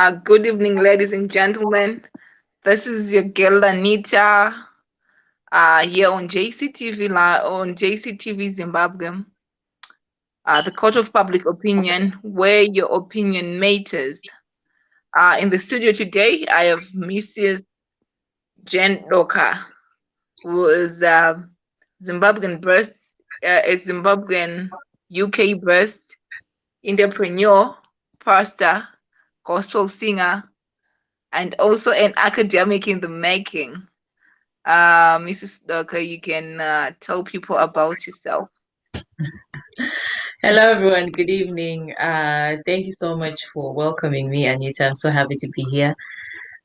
Good evening, ladies and gentlemen. This is your girl Anita, here on JCTV, on JCTV Zimbabwe, the Court of Public Opinion, where your opinion matters. In the studio today, I have Mrs. Jane Doka, who is Zimbabwean birth, a Zimbabwean UK birth, entrepreneur, pastor, gospel singer, and also an academic in the making. Mrs. Doka, you can tell people about yourself. Hello, everyone. Good evening. Thank you so much for welcoming me, Anita. I'm so happy to be here.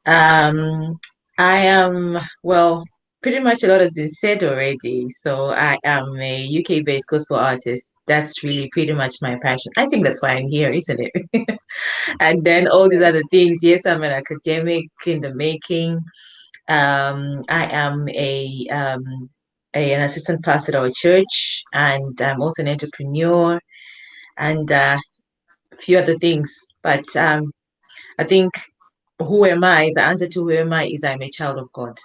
I am, well, pretty much a lot has been said already. So I am a UK-based gospel artist. That's really pretty much my passion. I think that's why I'm here, isn't it? And then all these Yeah. other things. Yes, I'm an academic in the making. I am an assistant pastor at our church, and I'm also an entrepreneur and a few other things. But I think who am I? The answer to who am I is I'm a child of God.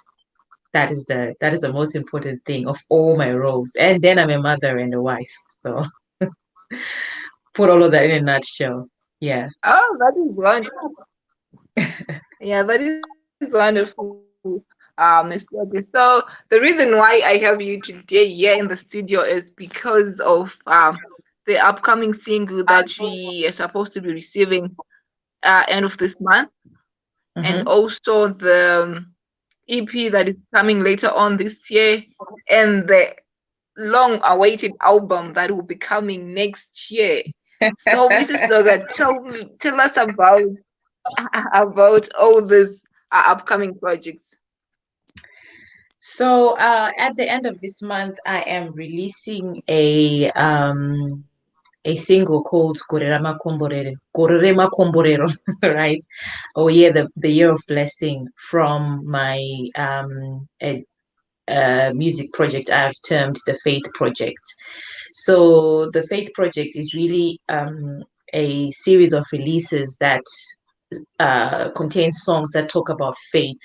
That is the most important thing of all my roles. And then I'm a mother and a wife. So put all of that in a nutshell. Yeah. Oh, that is wonderful. Yeah, that is wonderful, Ms. Doka. So the reason why I have you today here in the studio is because of the upcoming single that we are supposed to be receiving end of this month, and Mm-hmm. also the EP that is coming later on this year, and the long-awaited album that will be coming next year. So, Mrs. Doga, tell us about all these upcoming projects. So at the end of this month, I am releasing a single called Korerama Komborero, Korerema Komborero, right? Oh yeah, the year of blessing from my music project I've termed the Faith Project. So the Faith Project is really a series of releases that contains songs that talk about faith,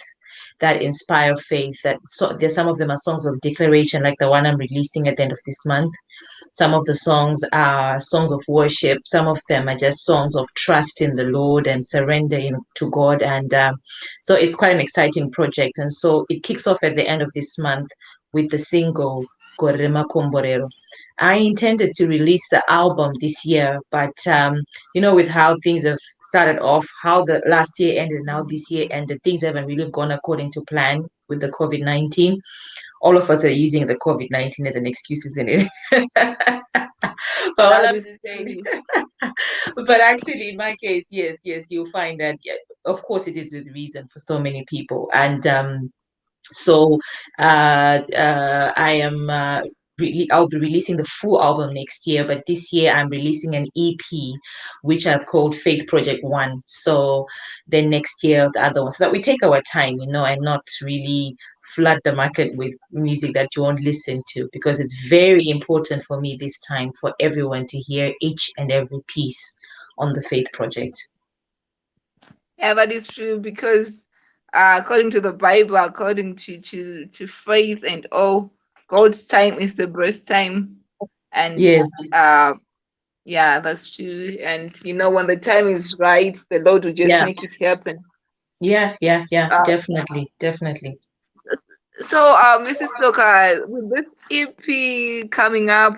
that inspire faith. There's some of them are songs of declaration, like the one I'm releasing at the end of this month. Some of the songs are songs of worship. Some of them are just songs of trust in the Lord and surrendering to God. And so it's quite an exciting project. And so it kicks off at the end of this month with the single Correma Comborero. I intended to release the album this year, but with how things have started off, how the last year ended, now this year ended, things haven't really gone according to plan with the COVID-19. All of us are using the COVID-19 as an excuse, isn't it? But all That I'm is just saying, true. but actually, in my case, yes, you'll find that, yeah, of course, it is with reason for so many people. And so I am I'll be releasing the full album next year, but this year I'm releasing an EP, which I've called Faith Project One. So then next year the other one, so that we take our time, and not really flood the market with music that you won't listen to, because it's very important for me this time for everyone to hear each and every piece on the Faith Project. Yeah, that is true because according to the Bible, according to faith and all, God's time is the best time, and Yes. yeah, that's true. And when the time is right, the Lord will just Yeah. make it happen. Yeah. Uh, Definitely. so, Mrs. Doka, with this EP coming up,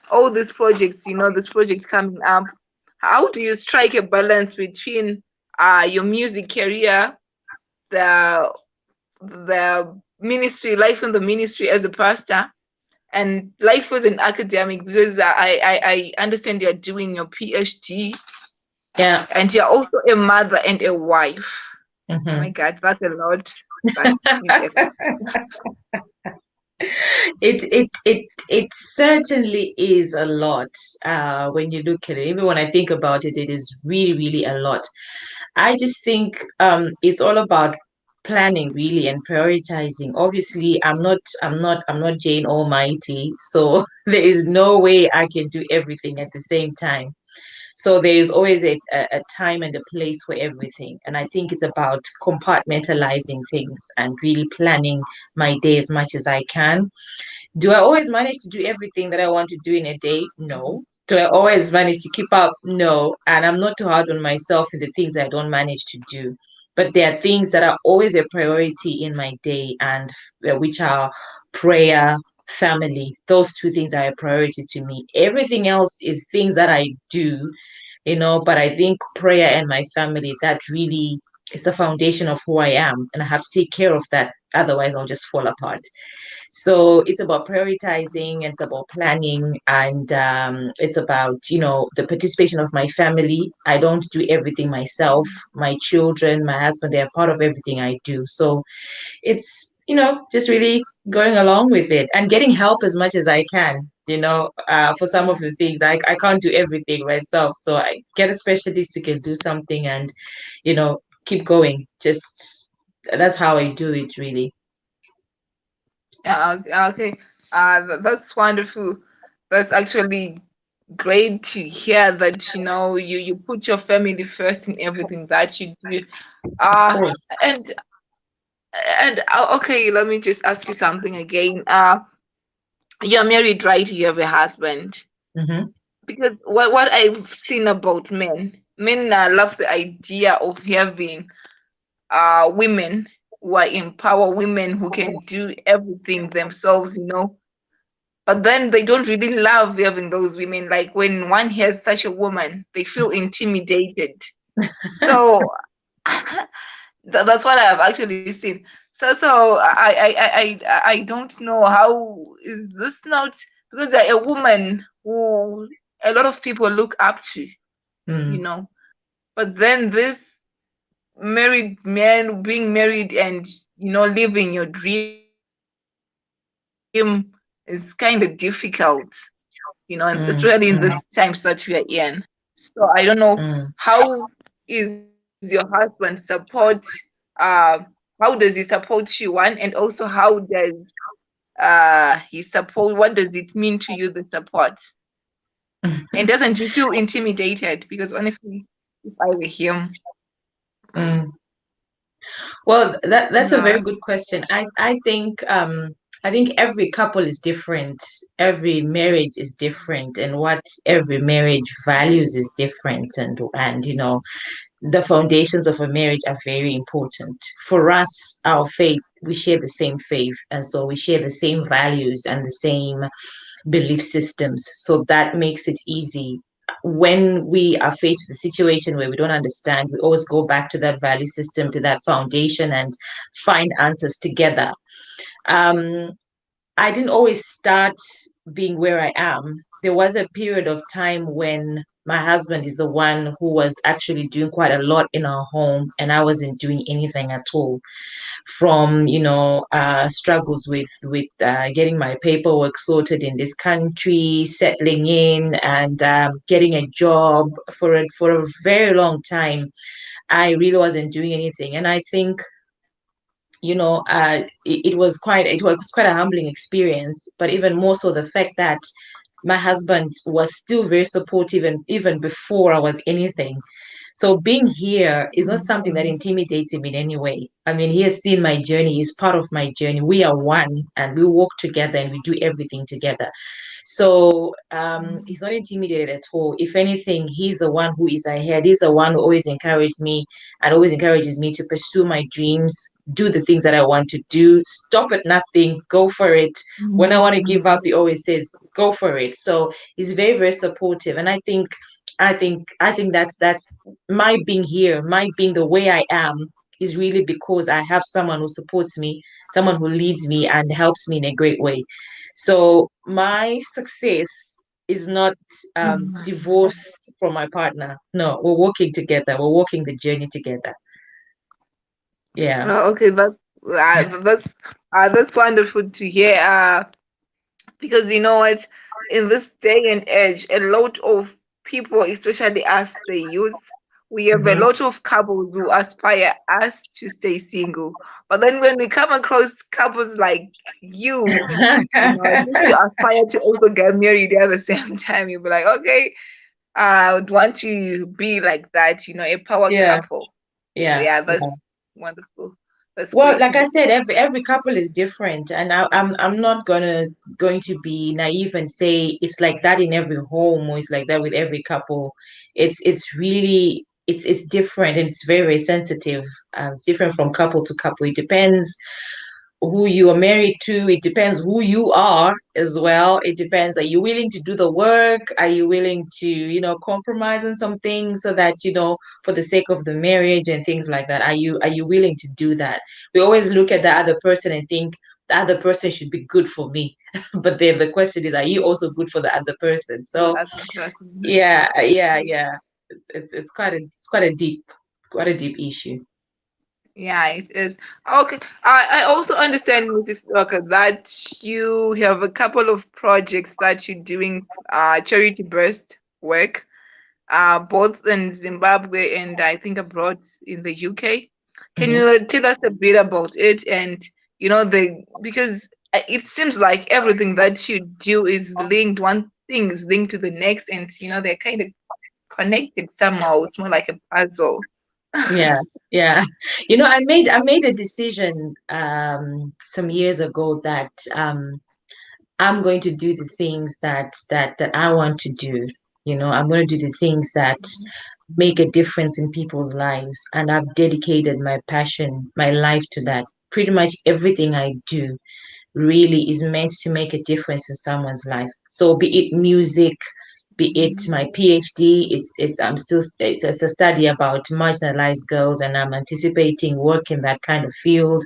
all these projects, this project coming up, how do you strike a balance between your music career, the the ministry, life in the ministry as a pastor, and life as an academic? Because I understand you're doing your PhD, Yeah. and you're also a mother and a wife. Oh my Mhm. God, that's a lot. That is a lot. It certainly is a lot when you look at it. Even when I think about it, it is really, really a lot. I just think it's all about planning really and prioritizing. Obviously, I'm not Jane Almighty, so there is no way I can do everything at the same time. So there is always a time and a place for everything. And I think it's about compartmentalizing things and really planning my day as much as I can. Do I always manage to do everything that I want to do in a day? No. Do I always manage to keep up? No. And I'm not too hard on myself in the things I don't manage to do. But there are things that are always a priority in my day, and which are prayer, family. Those two things are a priority to me. Everything else is things that I do, but I think prayer and my family, that really is the foundation of who I am. And I have to take care of that. Otherwise, I'll just fall apart. So it's about prioritizing, it's about planning, and it's about, the participation of my family. I don't do everything myself. My children, my husband, they're part of everything I do. So it's, just really going along with it and getting help as much as I can. For some of the things, I can't do everything myself. So I get a specialist who can do something and, keep going. Just that's how I do it, really. Yeah, okay. That's wonderful. That's actually great to hear that, you put your family first in everything that you do. Of Uh, course. and okay, let me just ask you something again. You're married, right? You have a husband. Mm-hmm. Because what I've seen about men love the idea of having women who are in power, women who can do everything themselves. But then they don't really love having those women. Like when one has such a woman, they feel intimidated. So that's what I've actually seen. So I don't know how is this not, because they're a woman who a lot of people look up to, you Mm, know. But then this married man being married and living your dream is kind of difficult, and especially in these times mm, that we are mm, in. So I don't know how mm. is your husband support, uh how does he support you, one, and also how does he support, what does it mean to you, the support? And doesn't he feel intimidated? Because honestly, if I were him, Mm. Well, that's a no. very good question. I think every couple is different. Every marriage is different, and what every marriage values is different. And the foundations of a marriage are very important. For us, our faith, we share the same faith, and so we share the same values and the same belief systems. So that makes it easy. When we are faced with a situation where we don't understand, we always go back to that value system, to that foundation, and find answers together. Um, I didn't always start being where I am. There was a period of time when my husband is the one who was actually doing quite a lot in our home, and I wasn't doing anything at all, from struggles with getting my paperwork sorted in this country, settling in, and getting a job for a very long time. I really wasn't doing anything, and I think it was quite a humbling experience. But even more so, the fact that my husband was still very supportive, and even before I was anything. So being here is not something that intimidates him in any way. I mean, he has seen my journey, he's part of my journey. We are one, and we work together, and we do everything together. So he's not intimidated at all. If anything, he's the one who is ahead. He's the one who always encouraged me and always encourages me to pursue my dreams, do the things that I want to do, stop at nothing, go for it. When I want to give up, he always says, go for it. So he's very, very supportive. And I think that's my being here, my being the way I am is really because I have someone who supports me, someone who leads me and helps me in a great way. So my success is not divorced from my partner. No, we're working together. We're walking the journey together. Yeah. Okay, that's wonderful to hear. Because you know what, in this day and age, a lot of people, especially us, the youth, we have a Mm-hmm. lot of couples who aspire us to stay single. But then when we come across couples like you, I think you aspire to also get married at the same time. You'll be like, okay, I would want to be like that, a power Yeah, couple. So yeah, yeah, that's yeah. wonderful. That's Well, great to like I hear. said, every couple is different, and I'm not going to be naive and say it's like that in every home or it's like that with every couple. It's really it's different and it's very, very sensitive. It's different from couple to couple. It depends who you are married to. It depends who you are as well. It depends. Are you willing to do the work? Are you willing to, compromise on some things so that, for the sake of the marriage and things like that? Are you willing to do that? We always look at the other person and think the other person should be good for me. But then the question is, are you also good for the other person? So That's important. yeah, yeah, yeah. It's quite a deep issue. Yeah, it is. Okay. I also understand, Mrs. Doka, that you have a couple of projects that you're doing charity-based work, both in Zimbabwe and I think abroad in the UK. Can Mhm. you tell us a bit about it? And the because it seems like everything that you do is linked, one thing is linked to the next, and they're kind of connected somehow. It's more like a puzzle. Yeah, yeah. I made a decision some years ago that I'm going to do the things that I want to do. I'm going to do the things that make a difference in people's lives, and I've dedicated my passion, my life to that. Pretty much everything I do really is meant to make a difference in someone's life. So be it music, be it my PhD, it's a study about marginalized girls, and I'm anticipating work in that kind of field.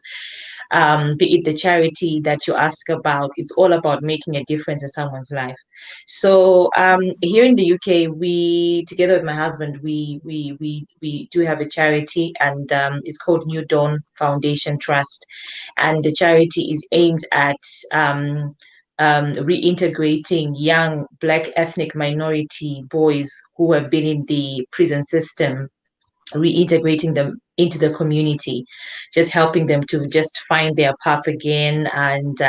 Be it the charity that you ask about, it's all about making a difference in someone's life. So here in the UK, we together with my husband, we do have a charity, and it's called New Dawn Foundation Trust, and the charity is aimed at reintegrating young Black ethnic minority boys who have been in the prison system, reintegrating them into the community, just helping them to just find their path again, and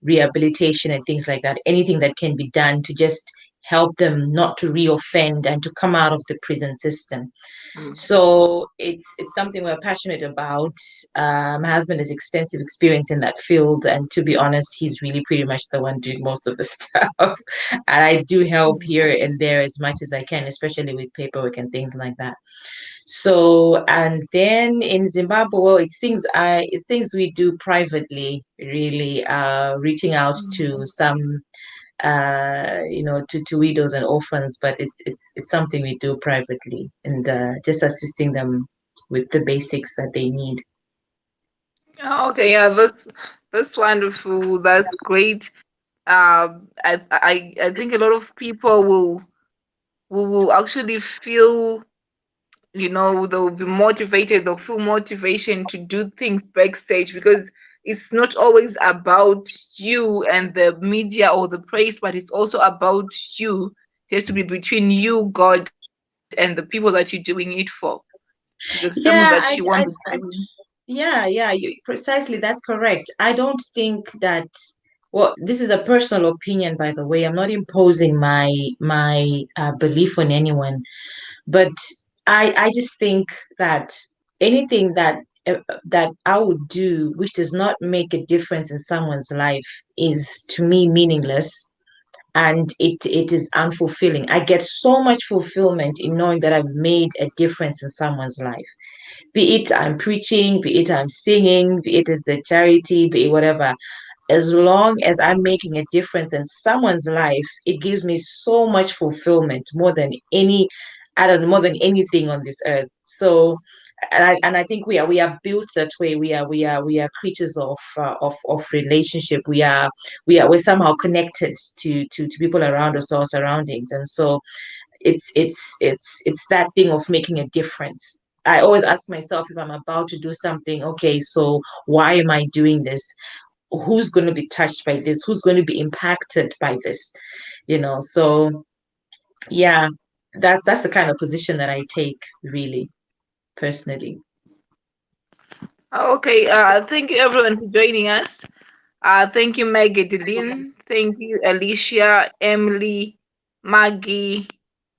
rehabilitation and things like that. Anything that can be done to just help them not to reoffend and to come out of the prison system. Mm. So it's something we're passionate about. My husband has extensive experience in that field, and to be honest, he's really pretty much the one doing most of the stuff. And I do help here and there as much as I can, especially with paperwork and things like that. So, and then in Zimbabwe, well, it's things we do privately, really, reaching out to Mm. some, to widows and orphans, but it's something we do privately, and just assisting them with the basics that they need. Okay, yeah, that's wonderful. That's great. I think a lot of people will actually feel, they'll be motivated. They'll feel motivation to do things backstage because it's not always about you and the media or the praise, but it's also about you. It has to be between you, God, and the people that you're doing it for. Because something that you Yeah, want to do. yeah, yeah, precisely. That's correct. I don't think that. Well, this is a personal opinion, by the way. I'm not imposing my belief on anyone, but I just think that anything that I would do which does not make a difference in someone's life is to me meaningless, and it is unfulfilling. I get so much fulfillment in knowing that I've made a difference in someone's life, be it I'm preaching, be it I'm singing, be it is the charity, be it whatever. As long as I'm making a difference in someone's life, it gives me so much fulfillment more than I don't know, more than anything on this earth. So, and I think we are built that way. We are creatures of relationship. We're somehow connected to people around us, to our surroundings, and so it's that thing of making a difference. I always ask myself, if I'm about to do something, okay, so why am I doing this? Who's going to be touched by this? Who's going to be impacted by this? So yeah, that's the kind of position that I take, really, personally. Okay, thank you everyone for joining us. Thank you, Magdalene. Thank you, Alicia, Emily, Maggie.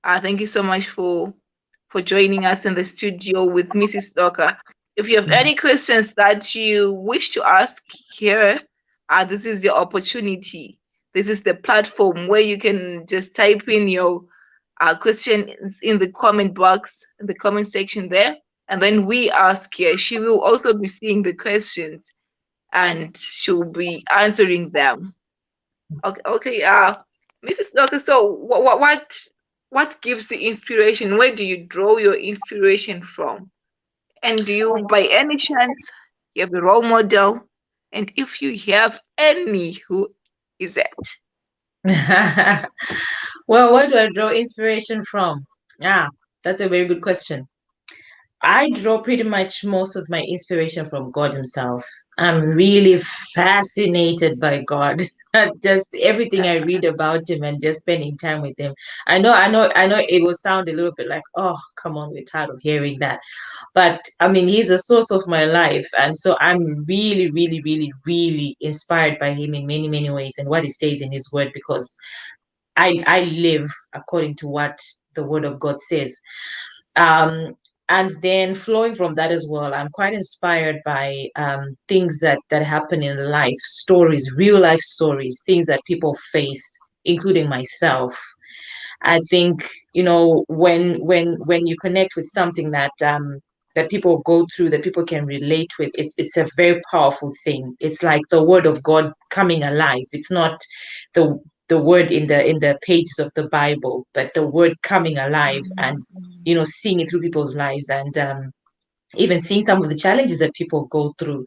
Thank you so much for joining us in the studio with Mrs. Doka. If you have any questions that you wish to ask here, this is your opportunity. This is the platform where you can just type in your question in the comment box, in the comment section there, and then we ask here. She will also be seeing the questions and she'll be answering them. Okay. Mrs. Doctor, so what gives you inspiration? Where do you draw your inspiration from? And do you, by any chance, you have a role model? And if you have any, who is it? Well, where do I draw inspiration from? Ah, that's a very good question. I draw pretty much most of my inspiration from God Himself. I'm really fascinated by God. Just everything I read about Him and just spending time with Him. I know it will sound a little bit like, oh, come on, we're tired of hearing that. But I mean, He's the source of my life. And so I'm really, really, really, really inspired by Him in many, many ways and what He says in His Word because I live according to what the Word of God says. Um, and then flowing from that as well, I'm quite inspired by things that happen in life, stories, real life stories, things that people face, including myself. I think, when you connect with something that people go through, that people can relate with, it's a very powerful thing. It's like the word of God coming alive. It's not the the word in the pages of the Bible, but the word coming alive and seeing it through people's lives and even seeing some of the challenges that people go through.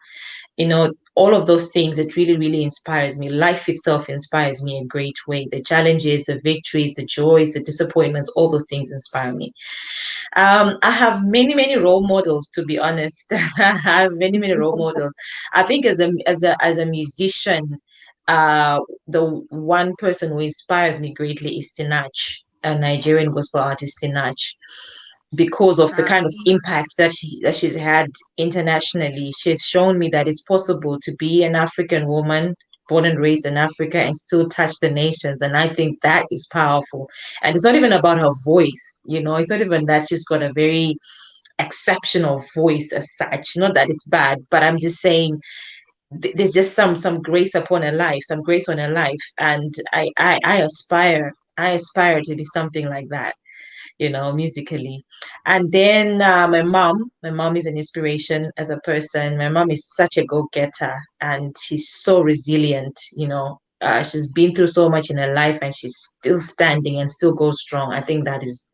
All of those things, it really, really inspires me. Life itself inspires me in a great way. The challenges, the victories, the joys, the disappointments, all those things inspire me. I have many, many role models, to be honest. I have many, many role models. I think as a musician, the one person who inspires me greatly is Sinach, a Nigerian gospel artist, Sinach, because of the kind of impact that she's had internationally. She's shown me that it's possible to be an African woman born and raised in Africa and still touch the nations. And I think that is powerful. And it's not even about her voice, it's not even that she's got a very exceptional voice as such. Not that it's bad, but I'm just saying there's just some grace upon her life, some grace on her life. And I aspire to be something like that, musically. And then my mom is an inspiration as a person. My mom is such a go-getter and she's so resilient. She's been through so much in her life and she's still standing and still goes strong. I think that is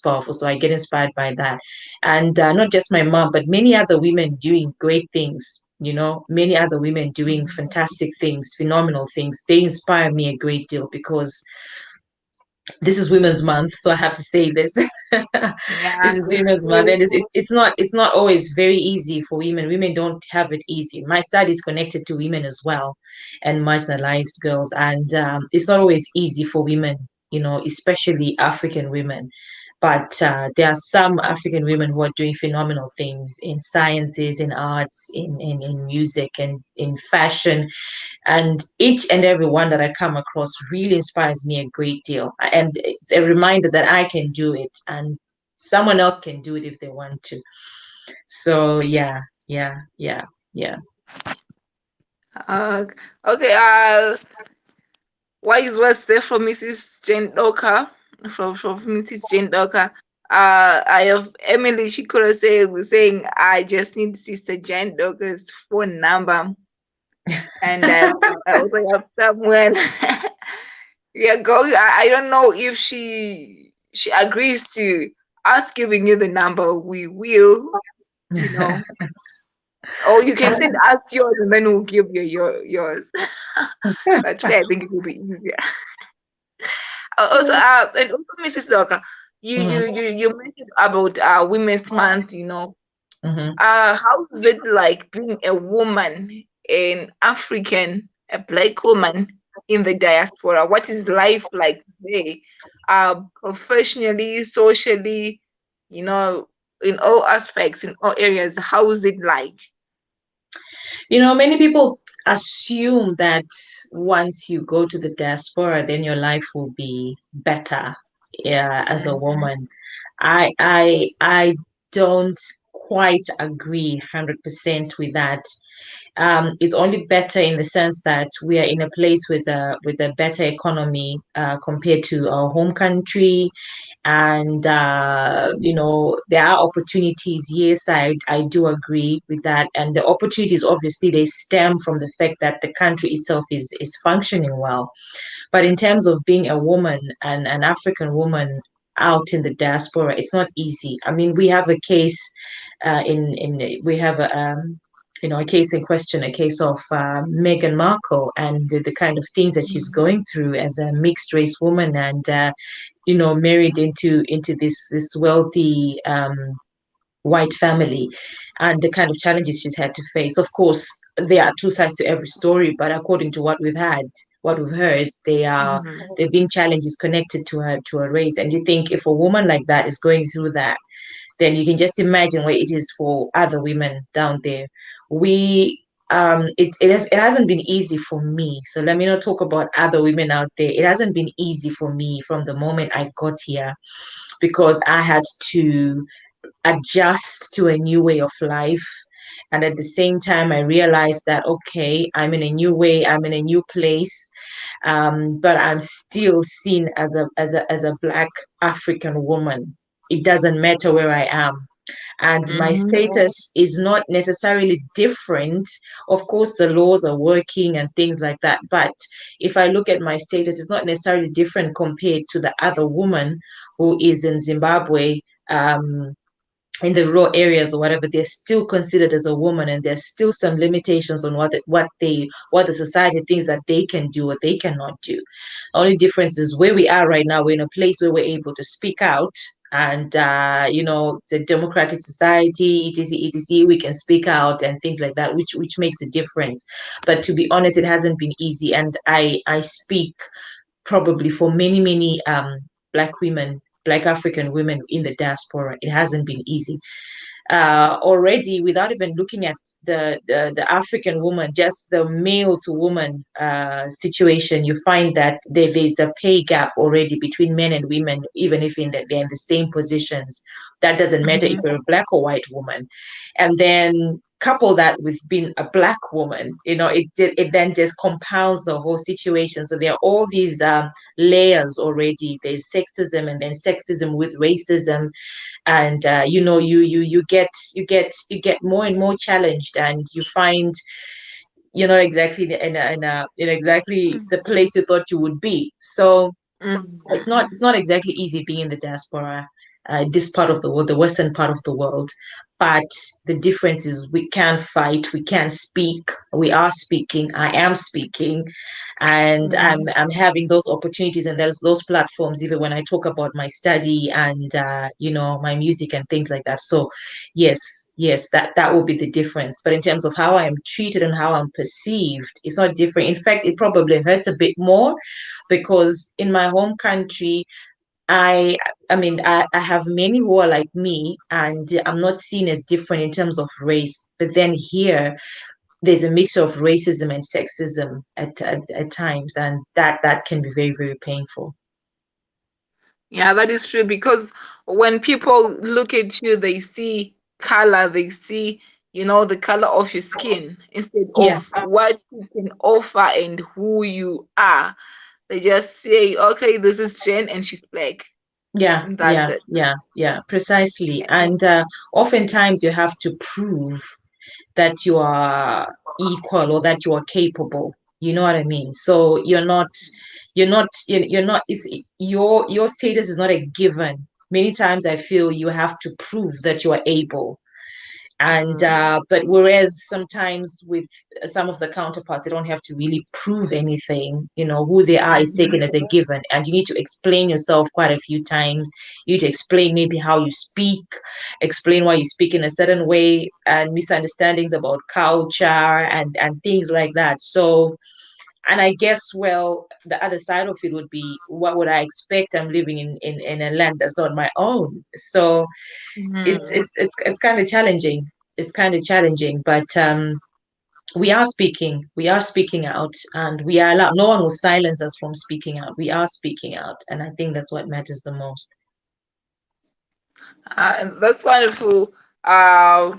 powerful. So I get inspired by that. And not just my mom, but many other women doing great things. Many other women doing fantastic things, phenomenal things. They inspire me a great deal because this is Women's Month, so I have to say this. This Yeah, is that's Women's Month, true. and it's not always very easy for women. Women don't have it easy. My study is connected to women as well, and marginalized girls, and it's not always easy for women, especially African women. But there are some African women who are doing phenomenal things in sciences, in arts, in music, and in fashion, and each and every one that I come across really inspires me a great deal. And it's a reminder that I can do it and someone else can do it if they want to. So yeah, yeah, yeah, yeah. Uh, okay. Wise words there from Mrs. Jane Doka, from Mrs. Jane Doka. I have Emily Shikura saying, I just need Sister Jane Doka's phone number. And I also have someone. Yeah, go. I don't know if she agrees to us giving you the number. We will, you know. Or you can send us yours and then we'll give you yours. That way, I think it will be easier. And also, Mrs. Doka, Mhm, you mentioned about Women's Month. mhm. How is it like being a woman, an African, a black woman? in the diaspora? What is life like there? Professionally, socially, you know, in all aspects, in all areas, how is it like? Many people assume that once you go to the diaspora, then your life will be better, yeah, as a Mm-hmm. woman. I don't quite agree 100% with that. It's only better in the sense that we are in a place with a better economy compared to our home country, and there are opportunities. Yes, I do agree with that, and the opportunities obviously they stem from the fact that the country itself is functioning well. But in terms of being a woman, and an African woman out in the diaspora, it's not easy. I mean, we have a case in we have a case in question, a case of Meghan Markle, and the kind of things that she's Mm-hmm. going through as a mixed race woman, and married into this wealthy white family, and the kind of challenges she's had to face. Of course, there are two sides to every story, but according to what we've heard, Mm-hmm. there've been challenges connected to her race. And you think if a woman like that is going through that, then you can just imagine what it is for other women down there. We it hasn't been easy for me. So let me not talk about other women out there. It hasn't been easy for me from the moment I got here, because I had to adjust to a new way of life. And at the same time, I realized that, okay, I'm in a new way, I'm in a new place, but I'm still seen as a Black African woman. It doesn't matter where I am. And my Mm-hmm. status is not necessarily different. Of course, the laws are working and things like that. But if I look at my status, it's not necessarily different compared to the other woman who is in Zimbabwe, in the rural areas or whatever. They're still considered as a woman, and there's still some limitations on what the society thinks that they can do or they cannot do. Only difference is where we are right now. We're in a place where we're able to speak out, and it's a democratic society, etc. We can speak out and things like that, which makes a difference. But to be honest, it hasn't been easy, and I speak probably for many Black women, Black African women in the diaspora. It hasn't been easy. Already, without even looking at the African woman, just the male to woman situation, you find that there's a pay gap already between men and women, even if they're in the same positions. That doesn't matter if Mm-hmm. you're a Black or white woman. And then couple that with being a Black woman, it then just compounds the whole situation. So there are all these layers already. There's sexism, and then sexism with racism, and you get more and more challenged, and you find you're not exactly in exactly the place you thought you would be. So it's not exactly easy being in the diaspora, this part of the world, the western part of the world. But the difference is we can fight, we can speak, we are speaking, I am speaking, and I'm Mm-hmm. I'm having those opportunities, and there's those platforms even when I talk about my study and my music and things like that. So yes, yes, that will be the difference. But in terms of how I am treated and how I'm perceived, it's not different. In fact, it probably hurts a bit more, because in my home country, I I mean I have many who are like me, and I'm not seen as different in terms of race. But then here there's a mix of racism and sexism at times, and that can be very, very painful. Yeah, that is true because when people look at you, they see color, they see, the color of your skin instead Yeah, of what you can offer and who you are. They just say, okay, this is Jen and she's black. yeah, And that's yeah, it. yeah, yeah, precisely. Yeah. And oftentimes you have to prove that you are equal or that you are capable. You know what I mean? So you're not it's your status is not a given. Many times I feel you have to prove that you are able. And Mm-hmm. but whereas sometimes with some of the counterparts, they don't have to really prove anything. Who they are is Mm-hmm. taken as a given, and you need to explain yourself quite a few times. You need to explain maybe how you speak, explain why you speak in a certain way, and misunderstandings about culture and things like that. So And I guess, well, the other side of it would be, what would I expect? I'm living in a land that's not my own. So Mm. it's kind of challenging. It's kind of challenging, but we are speaking out, and we are allowed. No one will silence us from speaking out. We are speaking out, and I think that's what matters the most. That's wonderful. Uh,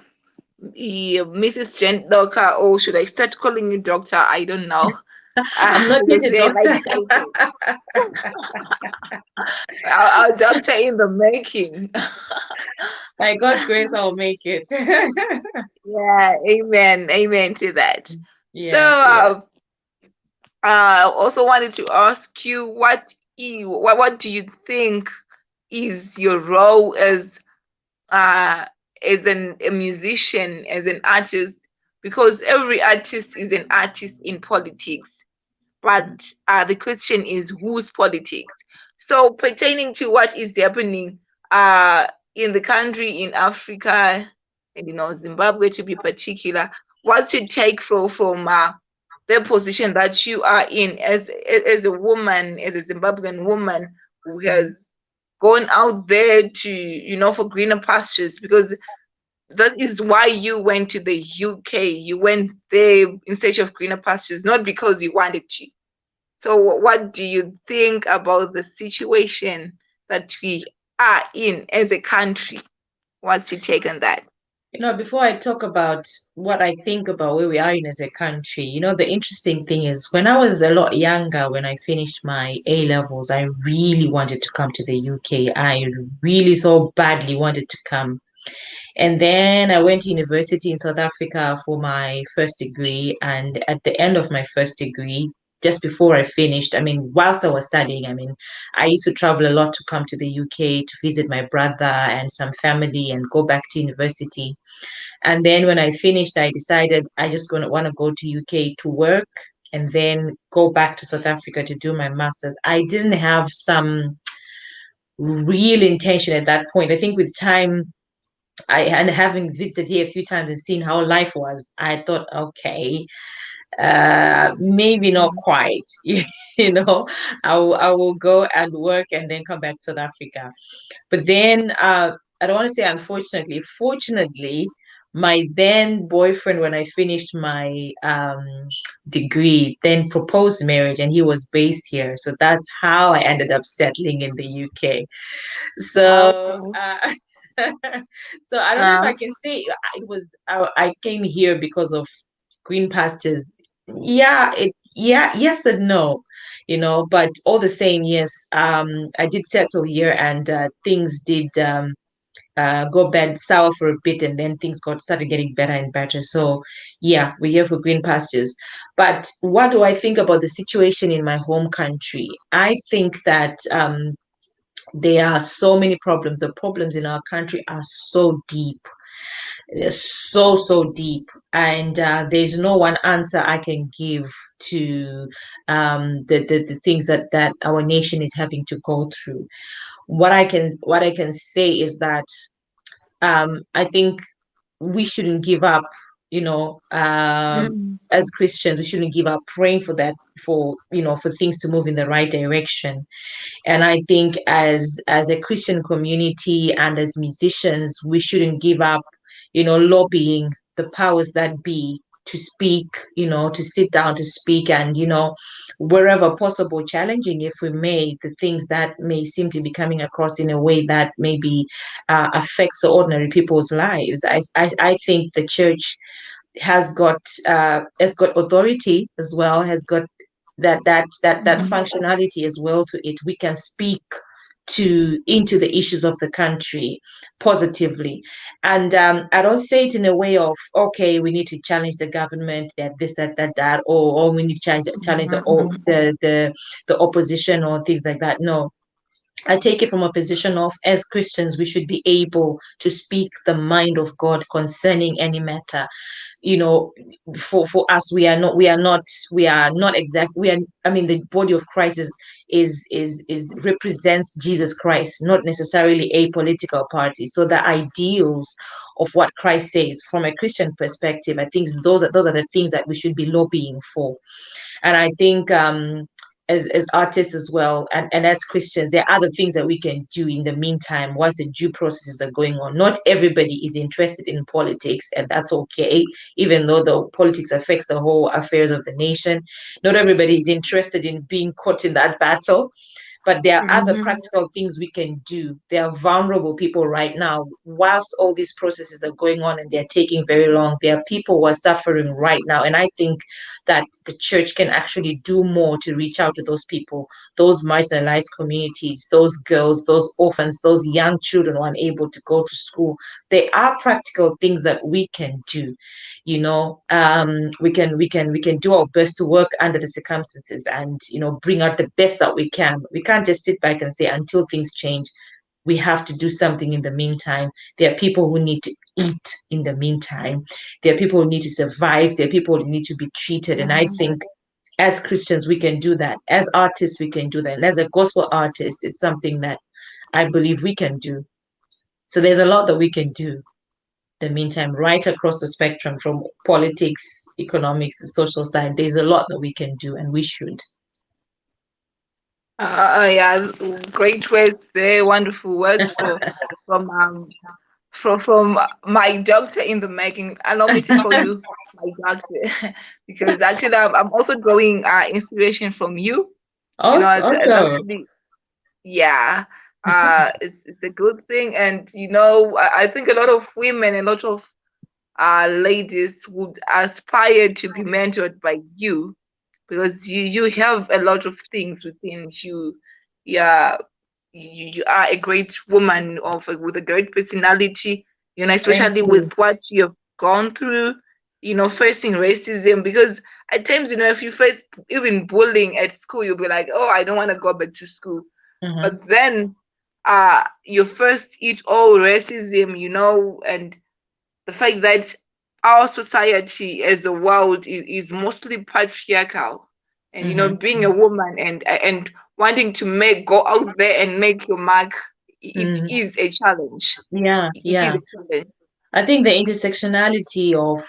Mrs. Jane Doka, or should I start calling you doctor? I don't know. I'm not yet Because a they like doctor. titles. Our doctor in the making. By God's grace, I'll make it. Yeah, amen, amen to that. So, Yeah, yeah. I also wanted to ask you, what do you think is your role uh, as a musician, as an artist? Because every artist is an artist in politics, but the question is whose politics? So, pertaining to what is happening in the country, in Africa, and Zimbabwe to be particular, what's your take from the position that you are in as a woman, as a Zimbabwean woman who has gone out there to for greener pastures? Because that is why you went to the UK. You went there in search of greener pastures, not because you wanted to. So, what do you think about the situation that we are in as a country? What's your take on that? Before I talk about what I think about where we are in as a country, the interesting thing is, when I was a lot younger, when I finished my A levels, I really wanted to come to the UK. I really so badly wanted to come. And then I went to university in South Africa for my first degree. And at the end of my first degree, just before I finished, I mean, whilst I was studying, I mean, I used to travel a lot to come to the UK to visit my brother and some family and go back to university. And then when I finished, I decided I just gonna want to go to UK to work and then go back to South Africa to do my master's. I didn't have some real intention at that point. I think with time, and having visited here a few times and seen how life was, I thought, okay, maybe not Mhm. quite. You know, I will go and work and then come back to South Africa. But then I don't want to say unfortunately, fortunately, my then boyfriend, when I finished my degree, then proposed marriage, and he was based here. So that's how I ended up settling in the UK. So, Okay. so I don't know if I Uh, can say I came here because of green pastures. Yeah, yes and no, but all the same, yes. I did settle here, and things did go bad sour for a bit, and then things got started getting better and better. So, yeah, we're here for green pastures. But what do I think about the situation in my home country? I think that there are so many problems. The problems in our country are so deep. They're so deep. And there's no one answer I can give to the things that our nation is having to go through. What I can say is that I think we shouldn't give up, you know, mm, as Christians, we shouldn't give up praying for that, for things to move in the right direction. And I think as a Christian community and as musicians, we shouldn't give up, lobbying the powers that be to speak, to sit down to speak, and wherever possible, challenging, if we may, the things that may seem to be coming across in a way that maybe affects the ordinary people's lives. I think the church has got authority as well, has got that mhm, functionality as well to it. We can speak into the issues of the country positively. And I don't say it in a way of, okay, we need to challenge the government, that this, that, or we need to challenge mhm, mhm, the opposition or things like that. No, I take it from a position of, as Christians, we should be able to speak the mind of God concerning any matter. you know for us, we are not exact we are I mean, the body of Christ is represents Jesus Christ, not necessarily a political party. So the ideals of what Christ says. From a Christian perspective, I think those are the things that we should be lobbying for. And I think as artists as well, and as Christians, there are other things that we can do in the meantime once the due processes are going on. Not everybody is interested in politics, and that's okay, even though the politics affects the whole affairs of the nation. Not everybody is interested in being caught in that battle. But there are other Mm-hmm. practical things we can do. There are vulnerable people right now. Whilst all these processes are going on and they're taking very long, there are people who are suffering right now. And I think that the church can actually do more to reach out to those people, those marginalized communities, those girls, those orphans, those young children who are unable to go to school. There are practical things that we can do. We can do our best to work under the circumstances and bring out the best that we can. We can't just sit back and say until things change. We have to do something in the meantime. There are people who need to eat in the meantime. There are people who need to survive. There are people who need to be treated. And I think as Christians, we can do that. As artists, we can do that. And as a gospel artist, it's something that I believe we can do. So there's a lot that we can do the meantime, right across the spectrum from politics, economics, the social side. There's a lot that we can do and we should. Yeah, great words there, wonderful words from from my doctor in the making. Allow me to call you my doctor because actually I'm also drawing inspiration from you. It's Also, actually, yeah, it's a good thing, and I think a lot of women, a lot of ladies would aspire to be mentored by you because you have a lot of things within you. Yeah, you are a great woman with a great personality. thank Especially you. with what you have gone through. Facing racism because at times if you face even bullying at school, you'll be like, oh, I don't want to go back to school. Mhm. But then you first eat all racism, and the fact that our society as the world is mostly patriarchal, and Mhm. being a woman and wanting to go out there and make your mark, it Mhm. is a challenge. Yeah, It is yeah. a challenge. I think the intersectionality of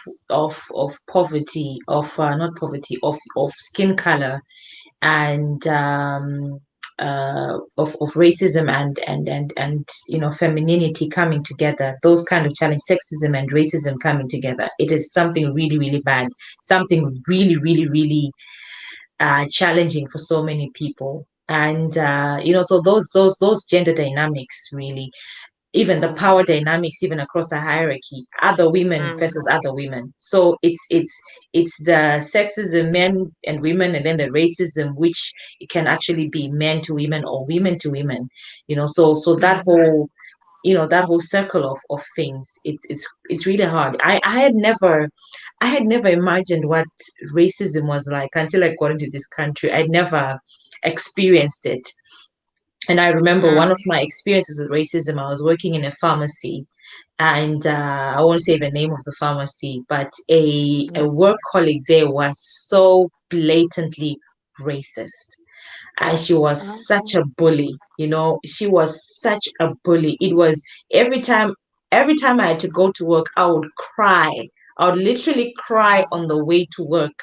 poverty, of not poverty, of skin color, and of racism and femininity coming together, those kind of challenge, sexism and racism coming together, it is something really really bad, something really really really challenging for so many people. And so those gender dynamics really, even the power dynamics, even across the hierarchy, other women Mm, versus other women. So it's the sexism, men and women, and then the racism, which it can actually be men to women or women to women. So that mm, whole circle of things, it's really hard. I had never imagined what racism was like until I got into this country. I'd never experienced it. And I remember one of mm, my experiences with racism, I was working in a pharmacy, and I won't say the name of the pharmacy, but a mm. work colleague there was so blatantly racist. And she was such Okay. a bully, she was such a bully. It was every time, every time I had to go to work, I would cry. I would literally cry on the way to work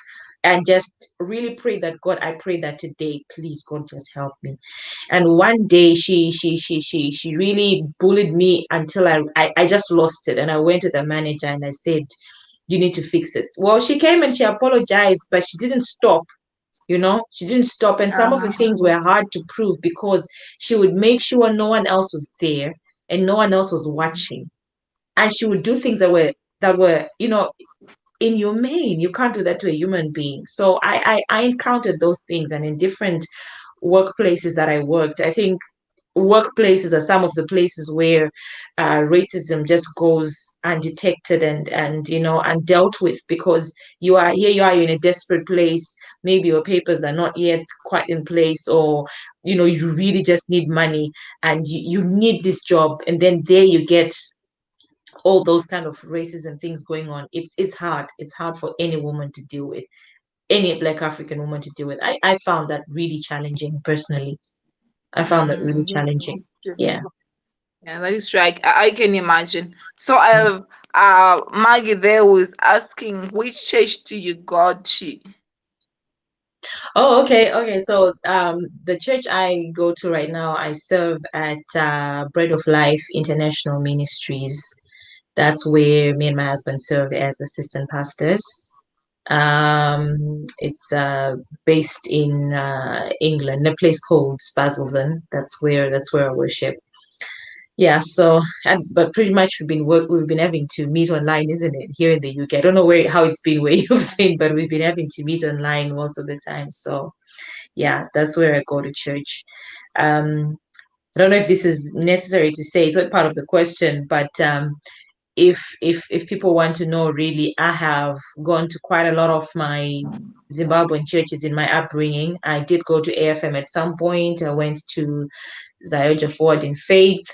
and just really pray that God, I pray that today, please God, just help me. And one day she really bullied me until I just lost it. And I went to the manager and I said, you need to fix this. Well, she came and she apologized, but she didn't stop. She didn't stop. And some of the Uh, things were hard to prove because she would make sure no one else was there and no one else was watching. And she would do things that were inhumane. You can't do that to a human being. So I encountered those things, and in different workplaces that I worked, I think workplaces are some of the places where racism just goes undetected and undealt with, because you are in a desperate place. Maybe your papers are not yet quite in place, or you really just need money and you need this job, and then there you get all those kind of racism things going on. It's hard for any woman to deal with, any Black African woman to deal with. I found that really challenging personally. I found that really mm, challenging. yes, Yeah. Yeah, that is right. I can imagine. So I have Maggie there was asking which church do you go to? Oh, okay, okay. So, the church I go to right now, I serve at Bread of Life International Ministries. That's where me and my husband serve as assistant pastors. It's based in England, a place called Basildon. That's where I worship. Yeah, so but pretty much we've been having to meet online, isn't it? Here in the UK. I don't know where how it's been where you've been, but we've been having to meet online most of the time. So yeah, that's where I go to church. I don't know if this is necessary to say, it's not part of the question, but if people want to know, really, I have gone to quite a lot of my Zimbabwean churches in my upbringing. I did go to AFM at some point. I went to Zioja Forward in Faith.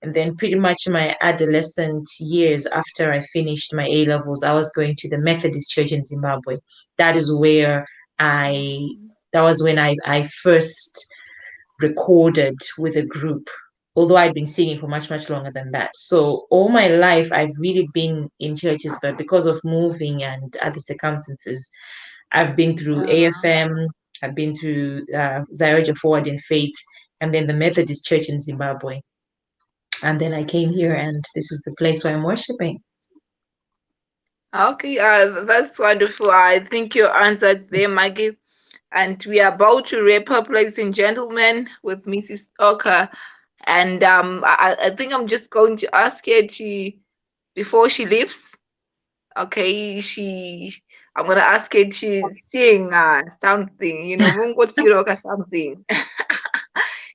And then pretty much my adolescent years after I finished my A levels, I was going to the Methodist Church in Zimbabwe. That is where I, that was when I first recorded with a group, although I'd been singing for much, much longer than that. So all my life, I've really been in churches, but because of moving and other circumstances, I've been through Uh, AFM, I've been through Zioja Forward in Faith, and then the Methodist Church in Zimbabwe. And then I came here, and this is the place where I'm worshiping. okay, that's wonderful. I think you answered there, Maggie. And we are about to wrap up, ladies and gentlemen, with Mrs. Doka. And I think I'm just going to ask her to, before she leaves, okay, I'm gonna ask her to sing something, Mungo Tiroka something.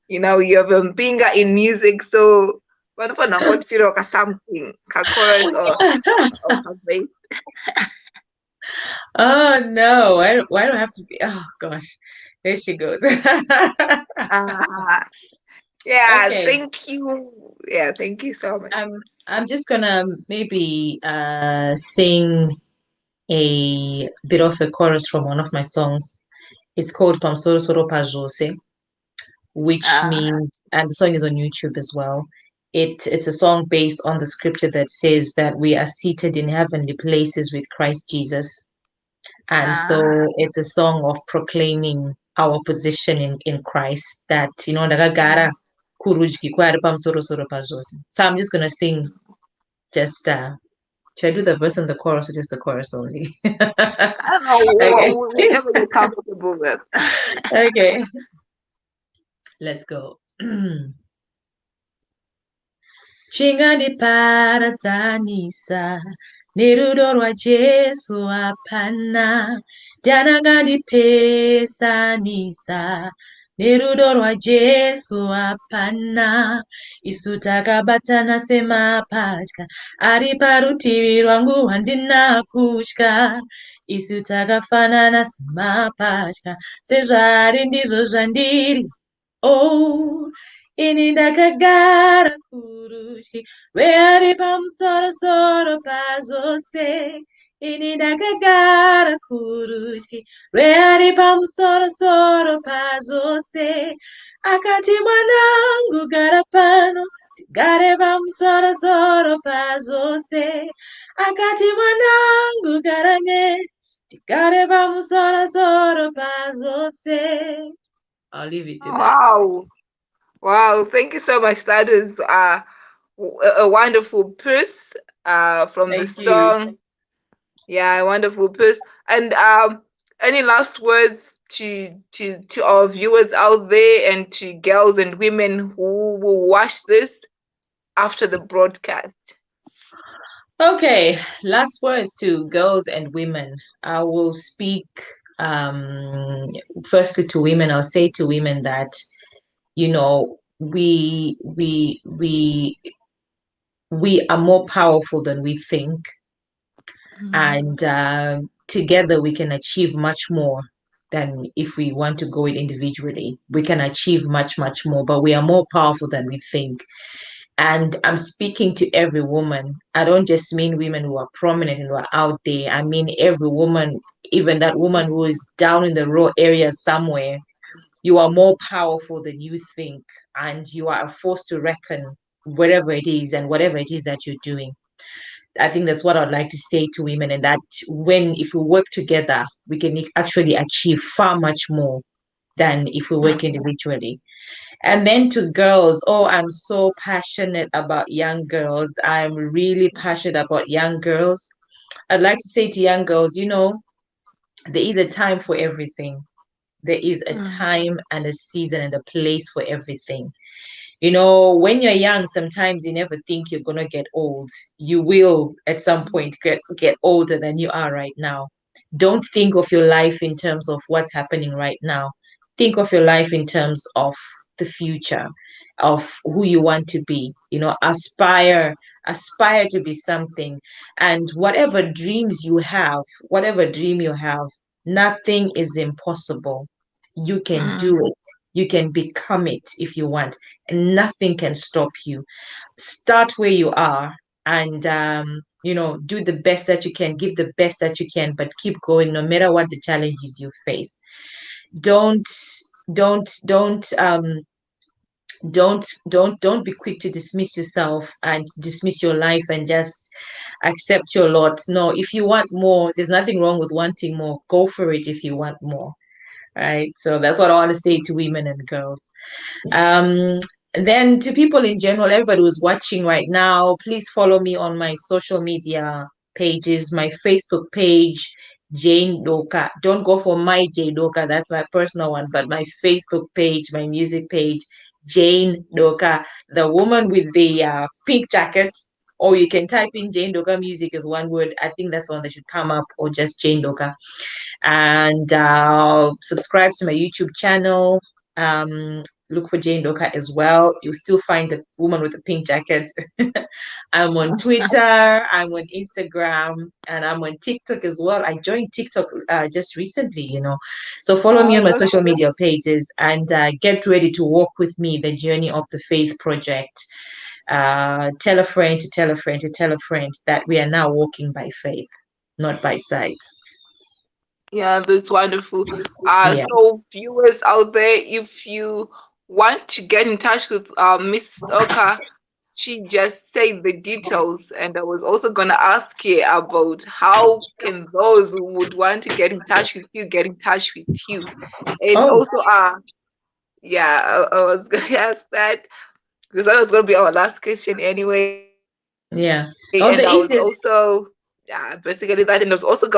You have a finger in music, so what for Nango Tiroka something, a chorus or a bass. Oh no, why do I have to be? Oh gosh, there she goes. Uh, yeah, Okay, thank you. Yeah, thank you so much. I'm just gonna maybe sing a bit of a chorus from one of my songs. It's called Pamsoro Soro Pajose, which Uh, means, and the song is on YouTube as well. It's a song based on the scripture that says that we are seated in heavenly places with Christ Jesus. And so uh, it's a song of proclaiming our position in Christ, that, mm. ndakagara kurudyi kwaari pamusoro-soro pazvose. So I'm just going to sing just, should I do the verse and the chorus or just the chorus only? I don't know, Okay. whatever you're comfortable with. Okay. Let's go. Chingandiparadzanisa nerudo rwaJesu hapana, ndianangandipesanisa nerudo rwaJesu hapana. Isu takabatana semapatya, ari parutivi rwangu handina kutya. Isu takafanana semapatya, sezvari ndizvo zvandiri. Oh, ini ndakagara kurudyi rweari pamusoro-soro pazvose. Ini ndakagara kurudyi rweari pamusoro-soro pazvose. Akati, mwanangu, gara pano, tigare pamusoro-soro pazvose. Akati, mwanangu, gara neni, tigare pamusoro-soro pazvose. I'll leave it to that. Wow. Wow. Thank you so much. That is a wonderful piece from the Thank you. song. Yeah, a wonderful piece. And any last words to our viewers out there and to girls and women who will watch this after the broadcast? Okay, last words to girls and women. I will speak um firstly to women. I'll say to women that, we are more powerful than we think, Mm. and together we can achieve much more than if we want to go it individually. We can achieve much, much more, but we are more powerful than we think. And I'm speaking to every woman. I don't just mean women who are prominent and who are out there. I mean every woman, even that woman who is down in the rural area somewhere. You are more powerful than you think, and you are a force to reckon wherever it is and whatever it is that you're doing. I think that's what I'd like to say to women, and that if we work together, we can actually achieve far much more than if we work individually. And then to girls, oh, I'm so passionate about young girls. I'm really passionate about young girls. I'd like to say to young girls, there is a time for everything. There is a Mm, time and a season and a place for everything. When you're young, sometimes you never think you're gonna get old. You will at some point get older than you are right now. Don't think of your life in terms of what's happening right now. Think of your life in terms of the future, of who you want to be. Aspire to be something. And whatever dream you have, nothing is impossible. You can do mm, it. You can become it if you want, and nothing can stop you. Start where you are, and do the best that you can, give the best that you can, but keep going no matter what the challenges you face. Don't don't don't don't be quick to dismiss yourself and dismiss your life and just accept your lot. No, if you want more, there's nothing wrong with wanting more. Go for it if you want more. Right. So that's what I want to say to women and girls. Um, and then to people in general, everybody who's watching right now, please follow me on my social media pages, my Facebook page, Jane Doka. Don't go for my Jane Doka, that's my personal one, but my Facebook page, my music page, Jane Doka, the woman with the pink jacket. Or you can type in Jane Doka music as one word. I think that's the one that should come up, or just Jane Doka. And subscribe to my YouTube channel. Look for Jane Doka as well. You'll still find the woman with the pink jacket. I'm on Twitter, I'm on Instagram, and I'm on TikTok as well. I joined TikTok just recently. So follow me on my that's social good. media pages, and get ready to walk with me the journey of the Faith Project. Tell a friend to tell a friend to tell a friend that we are now walking by faith, not by sight. Yeah, that's wonderful. Yeah. So viewers out there, if you want to get in touch with Miss Oka, she just said the details, and I was also gonna ask you about how can those who would want to get in touch with you get in touch with you, and Oh, also yeah, I was gonna ask that because that was gonna be our last question anyway, and I was yeah. also Oh, the easiest. yeah, basically that, and I was also going to ask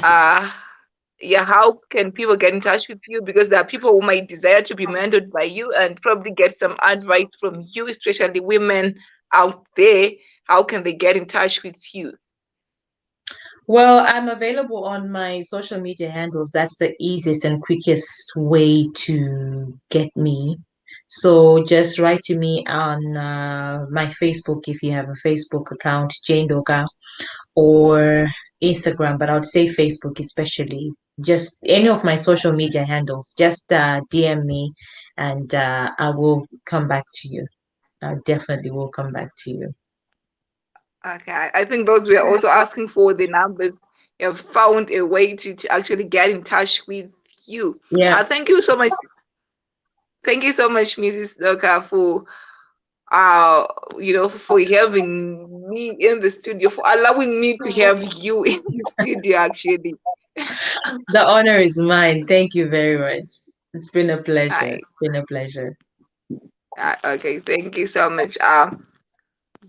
uh yeah, how can people get in touch with you? Because there are people who might desire to be mentored by you and probably get some advice from you, especially women out there. How can they get in touch with you? Well, I'm available on my social media handles. That's the easiest and quickest way to get me. So just write to me on my Facebook if you have a Facebook account, Jane Doka, or Instagram, but I would say Facebook especially. Just any of my social media handles, just DM me, and I will come back to you. I definitely will come back to you. Okay, I think those were also asking for the numbers. You have found a way to actually get in touch with you. Yeah. Thank you so much. Thank you so much, Mrs. Doka, for uh for having me in the studio, for allowing me to have you in the studio actually. The honor is mine. Thank you very much. It's been a pleasure. Hi. It's been a pleasure. Okay, thank you so much.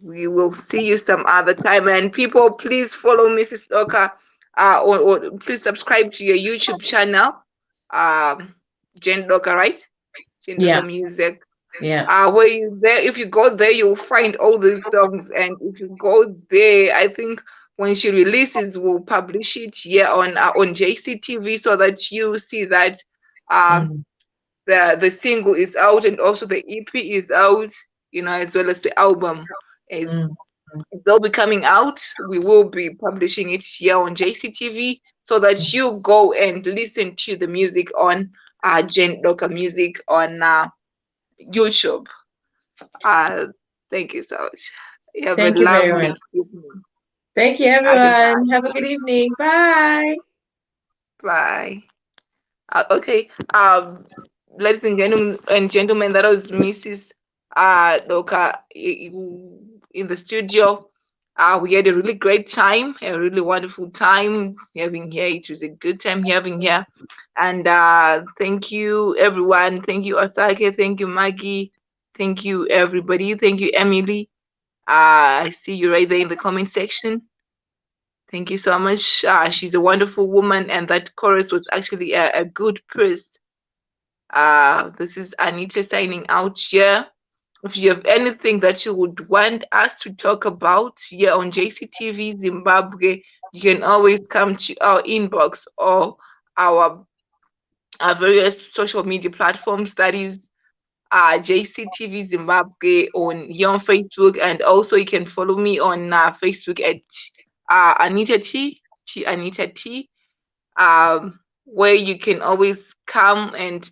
We will see you some other time. And people, please follow Mrs. Doka. Or please subscribe to your YouTube channel. Um, Jane Doka, right? Jane Doka Yeah, Music. yeah. Where you there, if you go there, you'll find all these songs. And if you go there, I think when she releases, we'll publish it here on JCTV so that you see that uh Mm, the single is out and also the EP is out, as well as the album is mm, they'll be coming out. We will be publishing it here on JCTV so that you go and listen to the music on Jane Doka Music on YouTube. Uh, Thank you so much. You have a Thank you very much. lovely evening. Thank you, Okay, everyone. bye. Have a good evening. Bye. Bye. Okay. Ladies and gentlemen, that was Mrs. Doka in the studio. We had a really great time, a really wonderful time having here. It was a good time having here. And thank you, everyone. Thank you, Osake. Thank you, Maggie. Thank you, everybody. Thank you, Emily. I see you right there in the comment section. Thank you so much. She's a wonderful woman, and that chorus was actually a good piece. This is Anita signing out here. If you have anything that you would want us to talk about here on JCTV Zimbabwe, you can always come to our inbox or our, our various social media platforms. That is JCTV Zimbabwe on here on Facebook, and also you can follow me on Facebook at Anita Anita T, where you can always come and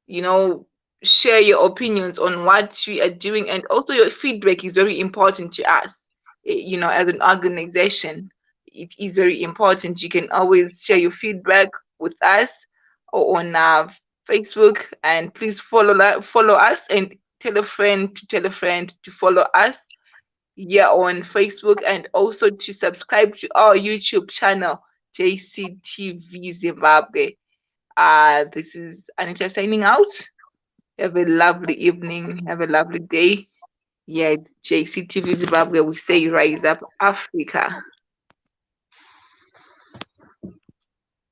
you know share your opinions on what we are doing, and also your feedback is very important to us. As an organization, it is very important. You can always share your feedback with us or on Facebook, and please follow us and tell a friend to follow us here on Facebook, and also to subscribe to our YouTube channel, JCTV Zimbabwe. This is Anita signing out. Have a lovely evening. Have a lovely day. Yeah, it's JCTV Zimbabwe. We say Rise Up Africa.